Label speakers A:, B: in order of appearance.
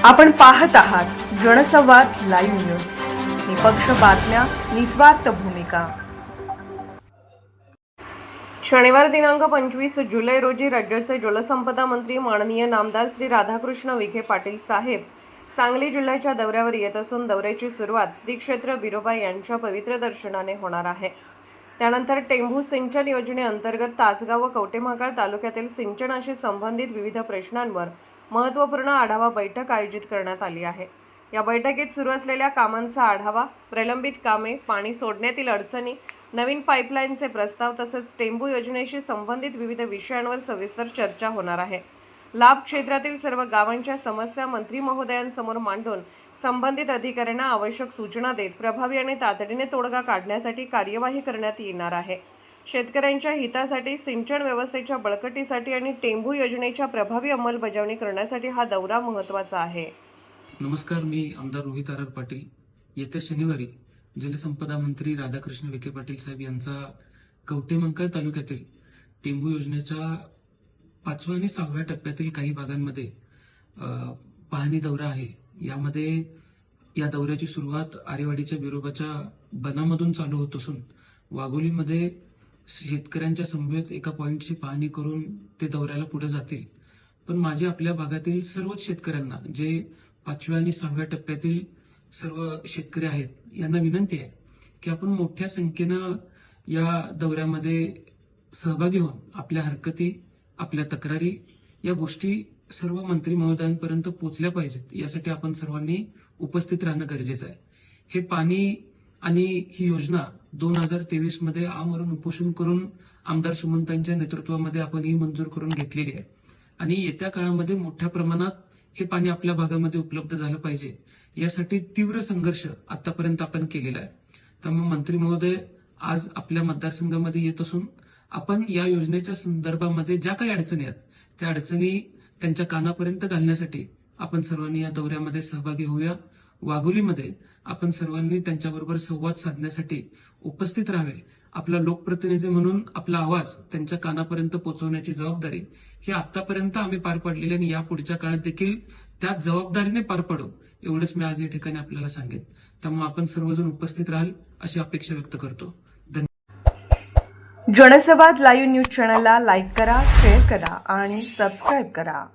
A: आपण पाहत आहात जनसंवाद लाईव्ह न्यूज, निपक्ष बातम्या, निस्वार्थ भूमिका। शनिवार दिनांक 25 जुलै रोजी राज्याचे जलसंपदा मंत्री माननीय नामदार श्री राधाकृष्ण विखे पाटील साहेब सांगली जिल्ह्याच्या दौऱ्यावर येत असून दौऱ्याची सुरुवात श्री क्षेत्र बिरोबा यांच्या पवित्र दर्शनाने होणार आहे। त्यानंतर टेंभू सिंचन योजनेअंतर्गत तासगाव व कवठेमहांकाळ तालुक्यातील सिंचनाशी संबंधित विविध प्रश्नांवर महत्त्वपूर्ण आढावा बैठक आयोजित करण्यात आली आहे। या बैठकीत सुरू असलेल्या कामांचा आढावा, प्रलंबित कामे, पाणी सोडण्यातील अडचणी, नवीन पाईपलाईनचे प्रस्ताव तसेच टेंभू योजनेशी संबंधित विविध विषयांवर सविस्तर चर्चा होणार आहे। लाभ क्षेत्रातील सर्व गावांच्या समस्या मंत्री महोदयांसमोर मांडून संबंधित अधिकाऱ्यांना आवश्यक सूचना देत प्रभावी आणि तातडीने तोडगा काढण्यासाठी कार्यवाही करण्यात येणार आहे। शेतकऱ्यांच्या हितासाठी, सिंचन व्यवस्थेच्या बळकटीसाठी आणि टेंभू योजनेच्या प्रभावी अंमलबजावणी करण्यासाठी हा दौरा महत्त्वाचा आहे।
B: नमस्कार, मी आमदार रोहित आर पाटील। येत्या शनिवारी जलसंपदा मंत्री राधाकृष्ण विखे पाटील साहेब यांचा कवठेमहांकाळ तालुक्यातील टेंभू योजनेच्या 5व्या आणि 6व्या टप्प्यातील काही भागांमध्ये पाहणी दौरा आहे। यामध्ये या दौऱ्याची सुरुवात आरेवाडीच्या बिरोबाच्या बनामधून चालू होत असून वाघोलीमध्ये शेतकऱ्यांच्या समवेत एका पॉइंटची पाहणी करून ते दौऱ्याला पुढे जातील। पण माझे आपल्या भागातील सर्वच शेतकऱ्यांना, जे 5व्या आणि 6व्या टप्प्यातील सर्व शेतकरी आहेत, यांना विनंती आहे की आपण मोठ्या संख्येनं या दौऱ्यामध्ये सहभागी होऊन आपल्या हरकती, आपल्या तक्रारी या गोष्टी सर्व मंत्री महोदयांपर्यंत पोहोचल्या पाहिजेत। यासाठी आपण सर्वांनी उपस्थित राहणं गरजेचं आहे। हे पाणी आणि ही योजना 2023 मध्ये आमरण उपोषण करून आमदार सुमनताईंच्या नेतृत्वामध्ये आपण ही मंजूर करून घेतलेली आहे आणि येत्या काळामध्ये मोठ्या प्रमाणात हे पाणी आपल्या भागामध्ये उपलब्ध झालं पाहिजे, यासाठी तीव्र संघर्ष आतापर्यंत आपण केलेला आहे। त्यामुळे मंत्री महोदय आज आपल्या मतदारसंघामध्ये येत असून आपण या योजनेच्या संदर्भामध्ये ज्या काही अडचणी आहेत त्या अडचणी त्यांच्या कानापर्यंत घालण्यासाठी आपण सर्वांनी या दौऱ्यामध्ये सहभागी होऊया। वाघोलीमध्ये आपण सर्वांनी त्यांच्याबरोबर संवाद साधण्यासाठी उपस्थित राहावे। आपला लोकप्रतिनिधी म्हणून आपला आवाज त्यांच्या कानापर्यंत पोहोचवण्याची जबाबदारी ही आतापर्यंत आम्ही पार पाडलेली आणि या पुढच्या काळात देखील त्या जबाबदारीने पार पाडू, एवढंच मी आज या ठिकाणी आपल्याला सांगेन। त्यामुळे आपण सर्वजण उपस्थित राहाल अशी अपेक्षा व्यक्त करतो।
A: जनसंवाद लाईव्ह न्यूज चॅनलला लाईक करा, शेअर करा आणि सबस्क्राईब करा।